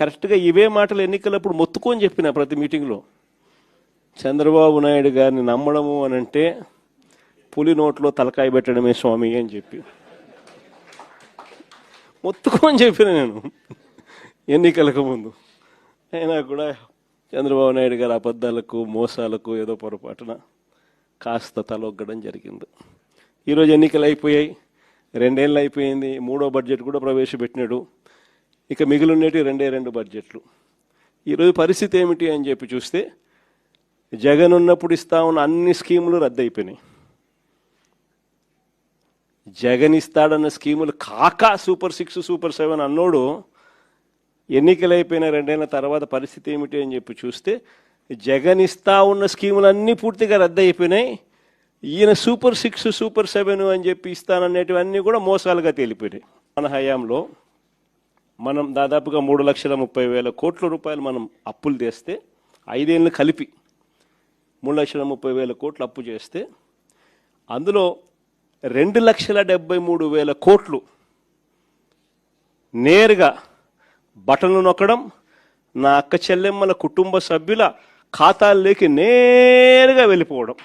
కరెక్ట్గా ఇవే మాటలు ఎన్నికలప్పుడు మొత్తుకొని చెప్పిన ప్రతి మీటింగ్లో. చంద్రబాబు నాయుడు గారిని నమ్మడము అని అంటే పులి నోట్లో తలకాయ పెట్టడమే స్వామి అని చెప్పి మొత్తుకొని చెప్పిన నేను ఎన్నికలకు ముందు. అయినా కూడా చంద్రబాబు నాయుడు గారి అబద్ధాలకు మోసాలకు ఏదో పొరపాటున కాస్త తలొగ్గడం జరిగింది. ఈరోజు ఎన్నికలు అయిపోయాయి, 2 ఏళ్ళు అయిపోయింది, 3వ బడ్జెట్ కూడా ప్రవేశపెట్టినాడు. ఇక మిగిలినటి 2 బడ్జెట్లు. ఈరోజు పరిస్థితి ఏమిటి అని చెప్పి చూస్తే జగన్ ఉన్నప్పుడు ఇస్తా ఉన్న అన్ని స్కీములు రద్దయిపోయినాయి. జగన్ ఇస్తాడన్న స్కీములు కాక సూపర్ 6 సూపర్ 7 అన్నోడు ఎన్నికలు అయిపోయిన 2 ఏళ్ళ తర్వాత పరిస్థితి ఏమిటి అని చెప్పి చూస్తే జగన్ ఇస్తా ఉన్న స్కీములు అన్నీ పూర్తిగా రద్దయిపోయినాయి. ఈయన సూపర్ 6 సూపర్ 7 అని చెప్పి ఇస్తాననేటివన్నీ కూడా మోసాలుగా తేలిపోయినాయి. మన హయాంలో మనం దాదాపుగా 3,30,000 కోట్ల రూపాయలు మనం అప్పులు తెస్తే 5 ఏళ్ళు కలిపి 3,30,000 కోట్లు అప్పు చేస్తే అందులో 2,73,000 కోట్లు నేరుగా బటన్లు నొక్కడం, నా అక్క చెల్లెమ్మల కుటుంబ సభ్యుల ఖాతాల్లోకి నేరుగా వెళ్ళిపోవడం.